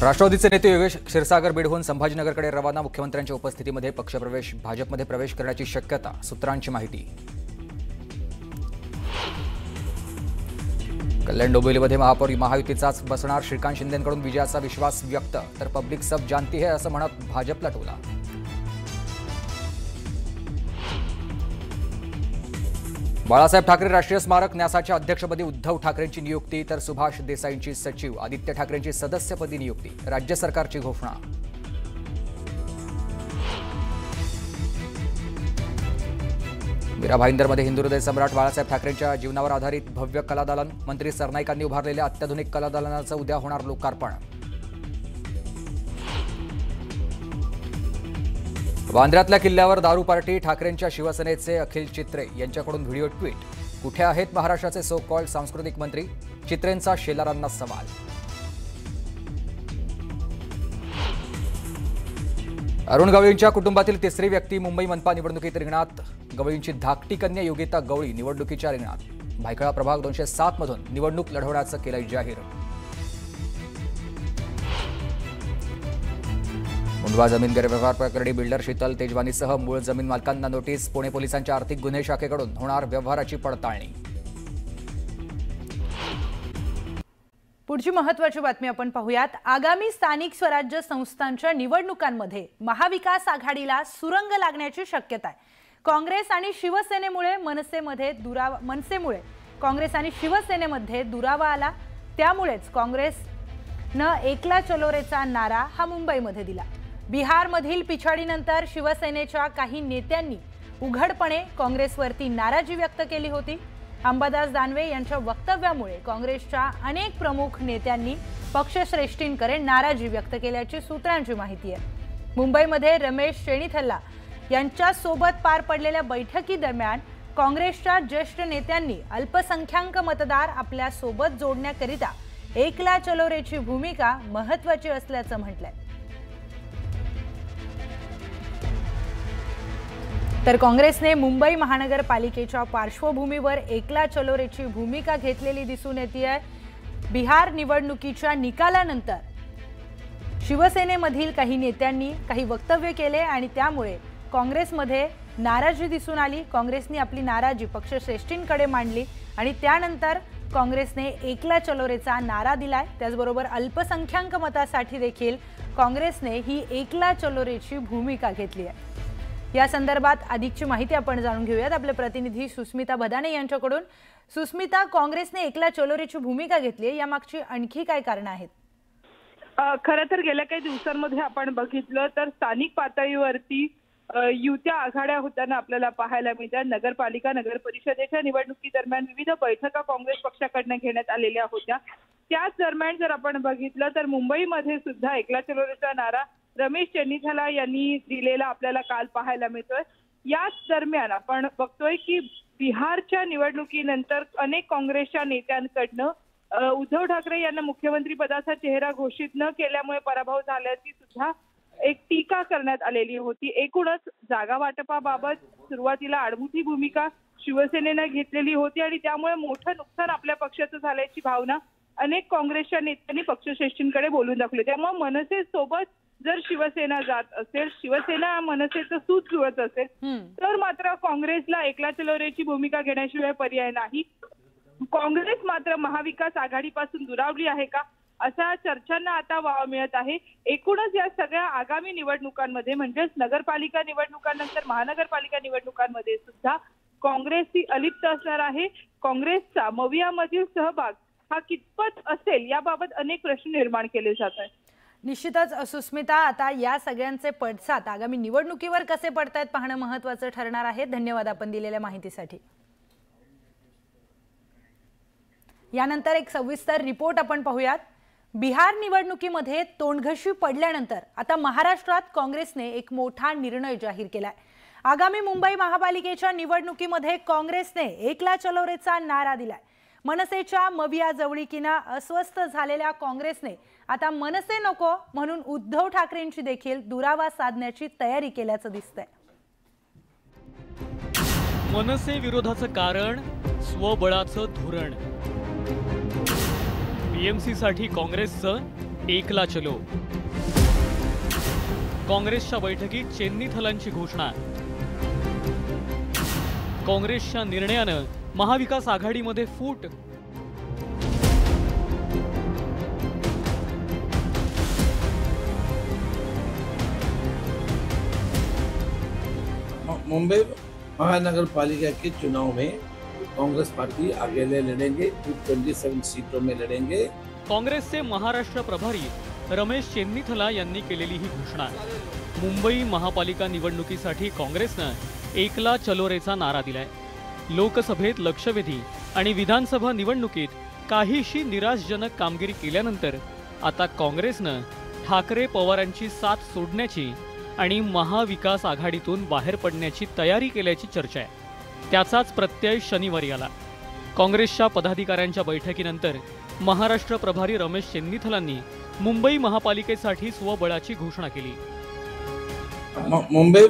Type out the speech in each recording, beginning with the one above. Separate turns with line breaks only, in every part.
राष्ट्रवादीचे नेते योगेश क्षीरसागर बीडहून संभाजीनगरकडे रवाना। मुख्यमंत्र्यांच्या उपस्थितीमध्ये पक्षप्रवेश, भाजपमध्ये प्रवेश करण्याची शक्यता, सूत्रांची माहिती। कल्याण डोंबिवलीमध्ये महापौर महायुतीचाच बसणार। श्रीकांत शिंदेंकडून विजयाचा विश्वास व्यक्त, तर पब्लिक सब जानती है असं म्हणत भाजपला टोला। बाळासाहेब ठाकरे राष्ट्रीय स्मारक न्यासाच्या अध्यक्षपदी उद्धव ठाकरेंची नियुक्ती, तर सुभाष देसाईंची सचिव, आदित्य ठाकरेंची सदस्यपदी नियुक्ती। राज्य सरकारची घोषणा। मीरा भाईंदरमध्ये हिंदू हृदय सम्राट बाळासाहेब ठाकरेंच्या जीवनावर आधारित भव्य कलादालन। मंत्री सरनाईकांनी उभारलेल्या अत्याधुनिक कलादालनाचं उद्या होणार लोकार्पण। वांद्र्यातल्या किल्ल्यावर दारू पार्टी, ठाकरेंच्या शिवसेनेचे अखिल चित्रे यांच्याकडून व्हिडिओ ट्विट। कुठे आहेत महाराष्ट्राचे सो कॉल्ड सांस्कृतिक मंत्री? चित्रेंचा शेलारांना सवाल। अरुण गवळींच्या कुटुंबातील तिसरी व्यक्ती मुंबई मनपा निवडणुकीत रिंगणात। गवळींची धाकटी कन्या योगिता गवळी निवडणुकीच्या रिंगणात। भायखळा प्रभाग 207 मधून निवडणूक लढवण्याचं केलंय जाहीर। मुंडवा जमीन गैरव्यवहार प्रकरणी बिल्डर शीतल तेजवानीसह मूळ जमीन मालकांना नोटीस। पुणे पोलिसांच्या आर्थिक गुन्हे शाखेकडून होणार व्यवहाराची पडताळणी।
पुढची महत्त्वाची बातमी आपण पाहूयात। आगामी स्थानिक स्वराज्य संस्थांच्या निवडणुकांमध्ये महाविकास आघाडीला सुरंग लागण्याची शक्यता आहे। काँग्रेस आणि शिवसेनेमुळे काँग्रेस आणि शिवसेनेमध्ये दुरावा आला, त्यामुळेच काँग्रेसनं एकला चलो रेचा नारा हा मुंबईमध्ये दिला। बिहारमधील पिछाडीनंतर शिवसेनेच्या काही नेत्यांनी उघडपणे काँग्रेसवरती नाराजी व्यक्त केली होती। अंबादास दानवे यांच्या वक्तव्यामुळे काँग्रेसच्या अनेक प्रमुख नेत्यांनी पक्षश्रेष्ठींकडे नाराजी व्यक्त केल्याची सूत्रांची माहिती आहे। मुंबईमध्ये रमेश चेन्नीथला यांच्यासोबत पार पडलेल्या बैठकीदरम्यान काँग्रेसच्या ज्येष्ठ नेत्यांनी अल्पसंख्याक मतदार आपल्या सोबत जोडण्याकरिता एकला चलो रेची भूमिका महत्त्वाची असल्याचं म्हटलंय। तर काँग्रेसने मुंबई महानगरपालिकेच्या पार्श्वभूमीवर एकला चलो रेची भूमिका घेतलेली दिसून येते। बिहार निवडणुकीच्या निकालानंतर शिवसेनेमधील काही नेत्यांनी काही वक्तव्य केले आणि त्यामुळे काँग्रेसमध्ये नाराजी दिसून आली। काँग्रेसने आपली नाराजी पक्षश्रेष्ठींकडे मांडली आणि त्यानंतर काँग्रेसने एकला चलो रेचा नारा दिलाय। त्याचबरोबर अल्पसंख्याक मतासाठी देखील काँग्रेसने ही एकला चलो रेची भूमिका घेतली आहे। या संदर्भात अधिकची माहिती आपण जाणून घेऊयात आपले प्रतिनिधी सुस्मिता भदाने यांच्याकडून। सुस्मिता, काँग्रेसने एकला चलो रेची भूमिका घेतली आहे, यामागची आणखी काय कारण आहेत?
खरं तर गेल्या काही दिवसांमध्ये आपण बघितलं तर स्थानिक पातळीवरती युत्या आघाड्या होताना आपल्याला पाहायला मिळतात। नगरपालिका नगर परिषदेच्या निवडणुकी दरम्यान विविध बैठका काँग्रेस पक्षाकडून घेण्यात आलेल्या होत्या। त्याच दरम्यान जर आपण बघितलं तर मुंबईमध्ये सुद्धा एकला चलो रेचा नारा रमेश चेन्नीथला यांनी दिलेला आपल्याला काल पाहायला मिळतोय। याच दरम्यान आपण बघतोय की बिहारच्या निवडणुकीनंतर अनेक काँग्रेसच्या नेत्यांकडनं उद्धव ठाकरे यांना मुख्यमंत्री पदाचा चेहरा घोषित न केल्यामुळे पराभव झाल्याची सुद्धा एक टीका करण्यात आलेली होती। एकूणच जागा वाटपाबाबत सुरुवातीला आडमुठी भूमिका शिवसेनेने घेतलेली होती आणि त्यामुळे मोठं नुकसान आपल्या पक्षाचं झाल्याची भावना अनेक काँग्रेसच्या नेत्यांनी पक्षश्रेष्ठींकडे बोलून दाखवली। त्यामुळे मनसेसोबत जर शिवसेना जात असेल, शिवसेना मनसेचं सूत जुळत असेल तर मात्र काँग्रेसला एकला चलो रेची भूमिका घेण्याशिवाय पर्याय नाही। काँग्रेस मात्र महाविकास आघाडीपासून दुरावली आहे का अशा चर्चांना आता वाव मिळत आहे। एकूणच या सगळ्या आगामी निवडणुकांमध्ये म्हणजेच नगरपालिका निवडणुकांनंतर महानगरपालिका निवडणुकांमध्ये सुद्धा काँग्रेस ही अलिप्त असणार आहे। काँग्रेसचा मवियामधील सहभाग हा कितपत असेल याबाबत अनेक प्रश्न निर्माण केले जात आहेत।
निश्चितच सुस्मिता, आता या सगळ्यांचे पडसाद आगामी निवडणुकीवर कसे पडतायत पाहणं महत्त्वाचं ठरणार आहे। धन्यवाद आपण दिलेल्या माहितीसाठी। यानंतर एक सविस्तर रिपोर्ट आपण पाहूयात। बिहार निवडणुकीमध्ये तोंडघशी पडल्यानंतर आता महाराष्ट्रात काँग्रेसने एक मोठा निर्णय जाहीर केलाय। आगामी मुंबई महापालिकेच्या निवडणुकीमध्ये काँग्रेसने एकला चलो रेचा नारा दिलाय। मनसेच्या मविया जवळीकीनं अस्वस्थ झालेल्या काँग्रेसने आता मनसे नको म्हणून उद्धव ठाकरेंची देखील दुरावा साधण्याची तयारी केल्याचं दिसतंय।
मनसे विरोधाचं कारण स्वबळाचं धोरण। बीएमसी साठी काँग्रेसचं एकला चलो. काँग्रेसच्या बैठकीत चेन्नीथलांची घोषणा. काँग्रेसच्या निर्णयानं महाविकास आघाडीमध्ये फूट.
मुंबई महानगर पालिका के चुनाव में कांग्रेस पार्टी अकेले लड़ेंगे, 227 सीटों में लड़ेंगे.
काँग्रेसचे महाराष्ट्र प्रभारी रमेश चेन्नीथला यांनी केलेली ही घोषणा. मुंबई महापालिका निवडणुकीसाठी काँग्रेसनं एकला चलोरेचा नारा दिलाय. लोकसभेत लक्षवेधी आणि विधानसभा निवडणुकीत काहीशी निराशजनक कामगिरी केल्यानंतर आता काँग्रेसनं ठाकरे पवारांची साथ सोडण्याची आणि महाविकास आघाडीतून बाहेर पडण्याची तयारी केल्याची चर्चा आहे. त्याचाच प्रत्यय शनिवारी आला. काँग्रेसच्या पदाधिकाऱ्यांच्या बैठकीनंतर महाराष्ट्र प्रभारी रमेश चेन्नीथलांनी मुंबई महापालिकेसाठी स्वबळाची घोषणा केली.
मुंबई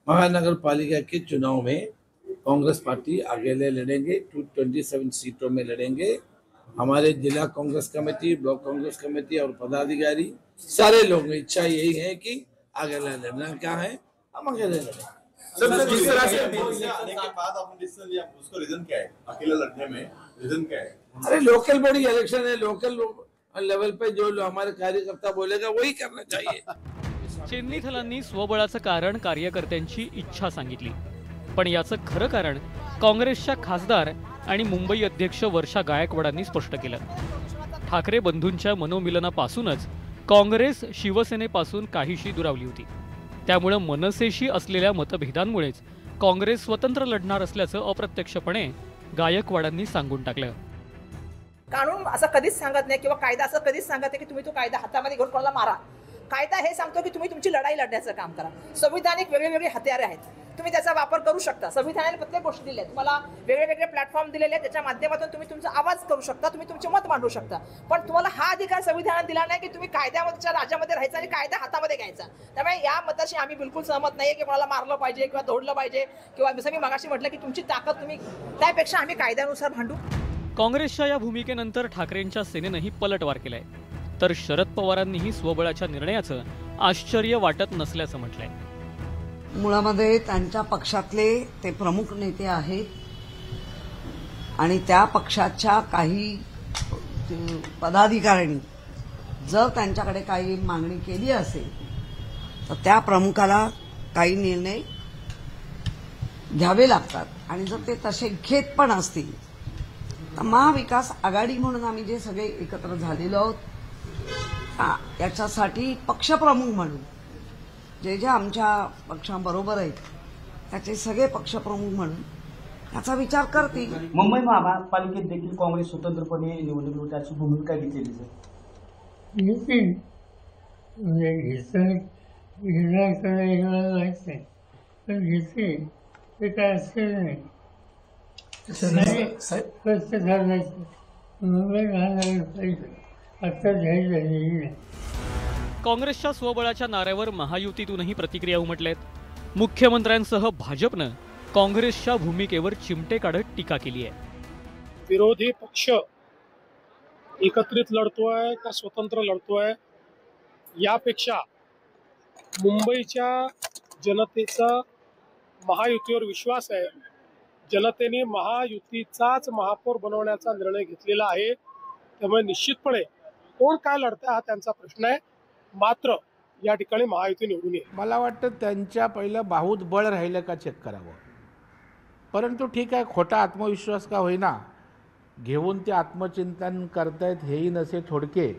महानगर पालिका के चुनाव में कांग्रेस पार्टी अकेले लड़ेंगे, 227 सीटों में लड़ेंगे. हमारे जिला Congress committee, block Congress committee और पदाधिकारी सारे लोगों की इच्छा यही है कि अकेला लड़ना क्या है, हम अकेले लड़ें.
जिस तरह से आने के बाद आपने डिसीजन लिया, उसका रीजन क्या है? अकेले लड़ने में रीजन क्या है?
अरे लोकल बॉडी इलेक्शन है, लोकल लेवल पे जो हमारे कार्यकर्ता बोलेगा वही करना चाहिए.
चेन्नीथलांनी स्वबळाचं कारण कार्यकर्त्यांची इच्छा सांगितली. पण याचं खरं कारण काँग्रेसच्या खासदार आणि मुंबई अध्यक्ष वर्षा गायकवाडांनी स्पष्ट केलं. ठाकरे बंधूंच्या मनोमिलनापासूनच काँग्रेस शिवसेनेपासून काहीशी दुरावली होती. त्यामुळे मनसेशी असलेल्या मतभेदांमुळेच काँग्रेस स्वतंत्र लढणार असल्याचं अप्रत्यक्षपणे गायकवाडांनी सांगून टाकलं.
कानून असं कधीच सांगत नाही किंवा कायदा असं कधीच सांगत नाही की तुम्ही तो कायदा हातामध्ये घेऊन कोणाला मारा. कायदा हे सांगतो की तुम्ही तुमची लढाई लढण्याचं काम करा. संविधानिक वेगवेगळे हत्यारे आहेत, तुम्ही त्याचा वापर करू शकता. संविधानाने प्रत्येक गोष्ट दिली आहे, तुम्हाला वेगवेगळे प्लॅटफॉर्म दिलेले आहेत, त्याच्या माध्यमातून तुम्ही तुमचा आवाज करू शकता, तुम्ही तुमचे मत मांडू शकता. पण तुम्हाला हा अधिकार संविधानाने दिला नाही की तुम्ही कायद्याच्या राज्यामध्ये राहायचा आणि कायदा हातामध्ये घ्यायचा. त्यामुळे या मताशी आम्ही बिलकुल सहमत नाहीये की कोणाला मारलं पाहिजे किंवा तोडलं पाहिजे किंवा जसं मी मगाशी म्हटलं की तुमची ताकद तुम्ही, त्यापेक्षा आम्ही कायद्यानुसार भांडू.
काँग्रेसच्या या भूमिकेनंतर ठाकरेंच्या सेनेनंही पलटवार केलाय. तर शरद पवारांनीही स्वबळाच्या निर्णयाचं आश्चर्य वाटत नसल्याचं म्हटलंय.
मुळामध्ये त्यांच्या पक्षातले ते प्रमुख नेते आहेत आणि त्या पक्षाच्या काही पदाधिकाऱ्यांनी जर त्यांच्याकडे काही मागणी केली असेल तर त्या प्रमुखाला काही निर्णय घ्यावे लागतात. आणि जर ते तसे घेत पण असतील तर महाविकास आघाडी म्हणून आम्ही जे सगळे एकत्र झालेलो आहोत याच्यासाठी पक्षप्रमुख म्हणून जे जे आमच्या पक्षाबरोबर आहेत त्याचे सगळे पक्षप्रमुख म्हणून याचा विचार करतील.
मुंबई महापालिकेत देखील काँग्रेस स्वतंत्रपणे निवडणूक त्याची भूमिका घेतलेली
काँग्रेसच्या स्वबळाच्या नाऱ्यावर महायुतीतूनही प्रतिक्रिया उमटल्यात. मुख्यमंत्र्यांसह भाजपनं काँग्रेसच्या भूमिकेवर चिमटे काढत टीका केली आहे.
विरोधी पक्ष एकत्रित लढतोय का स्वतंत्र लढतोय यापेक्षा मुंबईच्या जनतेचा महायुतीवर विश्वास आहे. जनतेने महायुतीचाच महापौर बनवण्याचा निर्णय घेतलेला आहे. त्यामुळे निश्चितपणे कोण काय लढतं हा त्यांचा प्रश्न आहे. मात्र या ठिकाणी महायुती निवडून येईल.
मला वाटतं त्यांच्या पहिलं बाहुत बळ राहिलं का चेक करावं. परंतु ठीक आहे, खोटा आत्मविश्वास का होईना घेऊन ते आत्मचिंतन करतायत हेही नसे थोडके.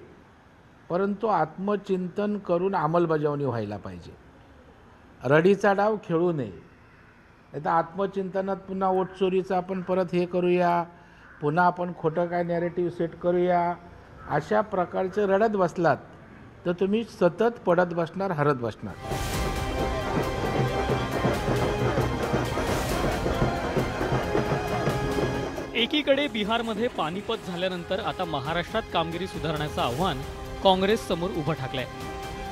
परंतु आत्मचिंतन करून अंमलबजावणी व्हायला पाहिजे. रडीचा डाव खेळू नये. नाही तर आत्मचिंतनात पुन्हा वोटचोरीचं आपण परत हे करूया, पुन्हा आपण खोटं काय नॅरेटिव्ह सेट करूया, अशा प्रकारचे रडत बसलात तर तुम्ही सतत पडत बसणार, हरत बसणार.
एकीकडे बिहारमध्ये पानिपत झाल्यानंतर आता महाराष्ट्रात कामगिरी सुधारण्याचं आव्हान काँग्रेस समोर उभं ठाकलंय.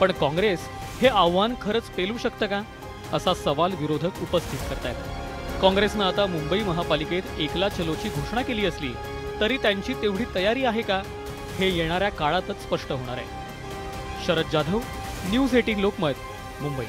पण काँग्रेस हे आव्हान खरंच पेलू शकतं का, असा सवाल विरोधक उपस्थित करतायत. काँग्रेसनं आता मुंबई महापालिकेत एकला चलोची घोषणा केली असली तरी त्यांची तेवढी तयारी आहे का, हे येणाऱ्या काळातच स्पष्ट होणार आहे. शरद जाधव, न्यूज 18 लोकमत, मुंबई.